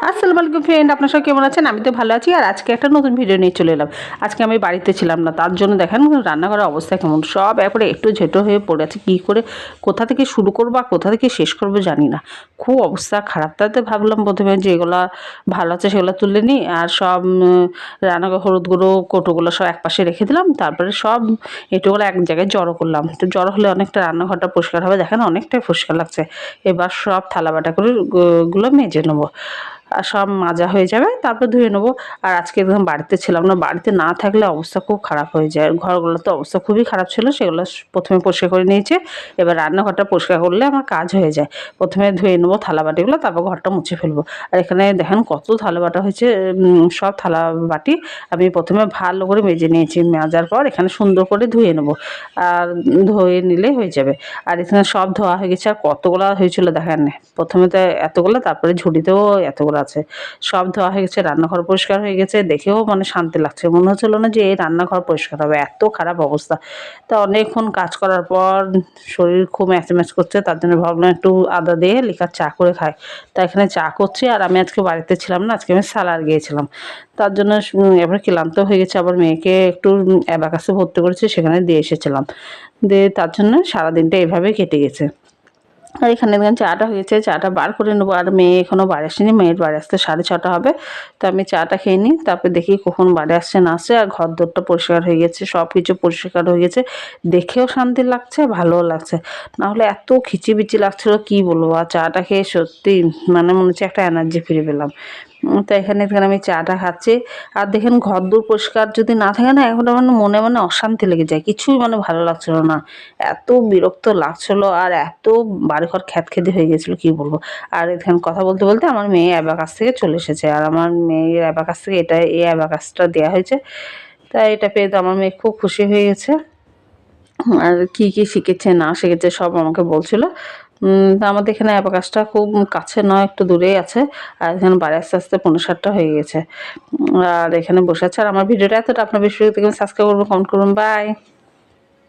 আসসালামু আলাইকুম ফ্রেন্ড, আপনার সবাই কেমন আছেন? আমি তো ভালো আছি। আর আজকে একটা নতুন ভিডিও নিয়ে চলে এলাম। আজকে আমি বাড়িতে ছিলাম না, তার জন্য দেখেন রান্নাঘরের অবস্থা কেমন, সব একবারে একটু ঝেঁটো হয়ে পড়ে আছে। কী করে কোথা থেকে শুরু করবো আর কোথা থেকে শেষ করবো জানি না, খুব অবস্থা খারাপ। তাতে ভাবলাম প্রথমে যেগুলো ভালো আছে সেগুলো তুলে নিই, আর সব রান্নাঘর হলুদ গুঁড়ো কৌটোগুলো সব একপাশে রেখে দিলাম। তারপরে সব এঁটোগুলো এক জায়গায় জড়ো করলাম। তো জড়ো হলে অনেকটা রান্নাঘরটা পরিষ্কার হবে, দেখেন অনেকটাই পরিষ্কার লাগছে। এবার সব থালা বাটা করে গুলো মেজে নেবো, আর সব মাজা হয়ে যাবে, তারপর ধুয়ে নেবো। আর আজকে একদম বাড়িতে ছিলাম না, বাড়িতে না থাকলে অবস্থা খুব খারাপ হয়ে যায়। ঘরগুলো তো অবস্থা খুবই খারাপ ছিল, সেগুলো প্রথমে পরিষ্কার করে নিয়েছে। এবার রান্নাঘরটা পরিষ্কার করলে আমার কাজ হয়ে যায়। প্রথমে ধুয়ে নেবো থালা বাটিগুলো, তারপর ঘরটা মুছে ফেলবো। আর এখানে দেখেন কত থালা বাটা হয়েছে, সব থালা বাটি আমি প্রথমে ভালো করে মেজে নিয়েছি। মাজার পর এখানে সুন্দর করে ধুয়ে নেবো, আর ধুয়ে নিলে হয়ে যাবে। আর এখানে সব ধোয়া হয়ে গেছে। আর কতগুলো হয়েছিল দেখেন, প্রথমে তো এতগুলো, তারপরে ঝুড়িতেও এতগুলো আছে। সব ধোয়া হয়ে গেছে, রান্নাঘর পরিষ্কার হয়ে গেছে, দেখেও মানে শান্তি লাগছে। মনে হচ্ছিল না যে এই রান্নাঘর পরিষ্কার হবে, এত খারাপ অবস্থা। তা অনেকক্ষণ কাজ করার পর শরীর খুব ম্যাচম্যাচ করছে, তার জন্য ভাবলাম একটু আদা দিয়ে লিকার চা করে খাই। তা এখানে চা করছি। আর আমি আজকে বাড়িতে ছিলাম না, আজকে আমি সালার গিয়েছিলাম। তার জন্য এবার ক্লান্ত হয়ে গেছে। আবার মেয়েকে একটু অ্যাবাকাসে ভর্তি করেছি, সেখানে দিয়ে এসেছিলাম। দিয়ে তার জন্য সারাদিনটা এভাবে কেটে গেছে। আর এখানে দেখেন চাটা হয়েছে, চাটা বার করে নেবো। আর মেয়ে এখনও বাড়ি আসেনি, মেয়ের বাড়ি আসতে 6:30 হবে। তো আমি চাটা খেয়ে নিই, তারপরে দেখি কখন বাড়ি আসছে না আসছে। আর ঘর দোরটা পরিষ্কার হয়ে গেছে, সব কিছু পরিষ্কার হয়ে গেছে, দেখেও শান্তি লাগছে, ভালোও লাগছে। নাহলে এত খিচিবিচি লাগছিলো কী বলবো। আর চাটা খেয়ে সত্যি মানে মনে হচ্ছে একটা এনার্জি ফিরে পেলাম। তো এখানে আমি চাটা খাচ্ছি। আর দেখেন ঘর দোর পরিষ্কার যদি না থাকে না, এখন আমার মনে মনে অশান্তি লেগে যায়, কিছুই মানে ভালো লাগছিল না, এত বিরক্ত লাগছিলো। আর এত বাড়িঘর খ্যাতখ্যাতি হয়ে গেছিলো কী বলবো। আর এখানে কথা বলতে বলতে আমার মেয়ে অ্যাবাকাস থেকে চলে এসেছে। আর আমার মেয়ের অ্যাবাকাস থেকে এই অ্যাবাকাসটা দেওয়া হয়েছে। তাই এটা পেয়ে তো আমার মেয়ে খুব খুশি হয়ে গেছে। আর কী কী শিখেছে না শিখেছে সব আমাকে বলছিল। তা আমাদের এখানে অ্যাবাকাসটা খুব কাছে নয়, একটু দূরেই আছে। আর এখানে বাড়ি আস্তে আস্তে 7:45 হয়ে গেছে। আর এখানে বসে আছে। আর আমার ভিডিওটা এতটা আপনার বেশি দেখবেন, সাবস্ক্রাইব করবেন, কমেন্ট করুন, বাই।